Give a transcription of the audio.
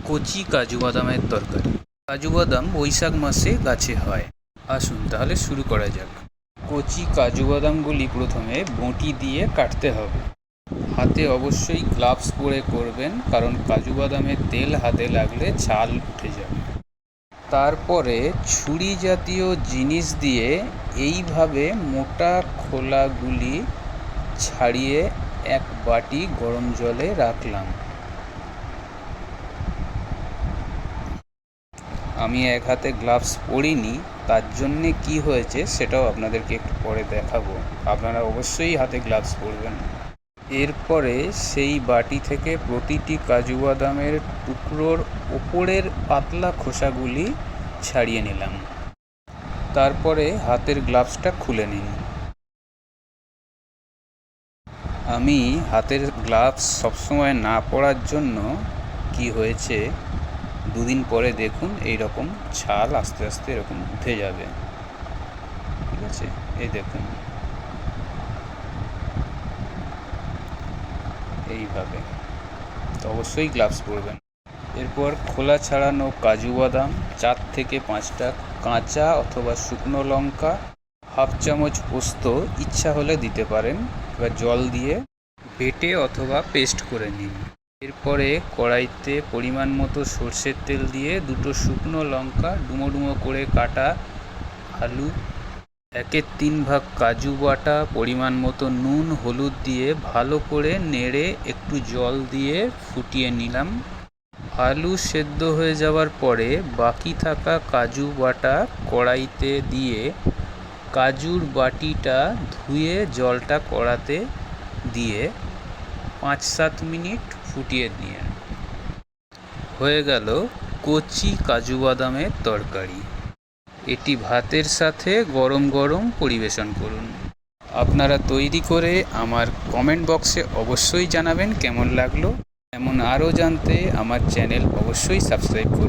কচি কাজু বাদামের তরকারি। কাজু বাদাম বৈশাখ মাসে গাছে হয়। আসুন তাহলে শুরু করা যাক। কচি কাজু বাদামগুলি প্রথমে বঁটি দিয়ে কাটতে হবে। হাতে অবশ্যই গ্লাভস পরে করবেন, কারণ কাজু বাদামের তেল হাতে লাগলে ছাল উঠে যাবে। তারপরে ছুরি জাতীয় জিনিস দিয়ে এইভাবে মোটা খোলাগুলি ছাড়িয়ে এক বাটি গরম জলে রাখলাম। আমি এক হাতে গ্লাভস পরিনি, তার জন্যে কি হয়েছে সেটাও আপনাদেরকে একটু পরে দেখাবো। আপনারা অবশ্যই হাতে গ্লাভস পরবেন। এরপরে সেই বাটি থেকে প্রতিটি কাজু বাদামের টুকরোর ওপরের পাতলা খোসাগুলি ছাড়িয়ে নিলাম। তারপরে হাতের গ্লাভসটা খুলে নিন। আমি হাতের গ্লাভস সবসময় না পরার জন্য কি হয়েছে, দুদিন পরে দেখুন এই রকম ছাল আস্তে আস্তে এরকম উঠে যাবে। ঠিক আছে, এই দেখুন এইভাবে। তো অবশ্যই গ্লাভস পরবেন। এরপর খোলা ছাড়ানো কাজু বাদাম, 4 থেকে 5টা কাঁচা অথবা শুকনো লঙ্কা, হাফ চামচ পোস্ত ইচ্ছা হলে দিতে পারেন। এবার জল দিয়ে বেটে অথবা পেস্ট করে নিন। এরপরে কড়াইতে পরিমাণ মতো সর্ষের তেল দিয়ে 2টো শুকনো লঙ্কা, ডুমো ডুমো করে কাটা আলু, 1/3 ভাগ কাজু বাটা, পরিমাণ মতো নুন হলুদ দিয়ে ভালো করে নেড়ে একটু জল দিয়ে ফুটিয়ে নিলাম। আলু সেদ্ধ হয়ে যাওয়ার পরে বাকি থাকা কাজু বাটা কড়াইতে দিয়ে কাজুর বাটিটা ধুয়ে জলটা কড়াতে দিয়ে 5-7 মিনিট ফুটিয়ে নিয়ে হয়ে গেল কচি কাজু বাদামের তরকারি। এটি ভাতের সাথে গরম গরম পরিবেশন করুন। আপনারা তৈরি করে আমার কমেন্ট বক্সে অবশ্যই জানাবেন কেমন লাগলো। এমন আরও জানতে আমার চ্যানেল অবশ্যই সাবস্ক্রাইব করবেন।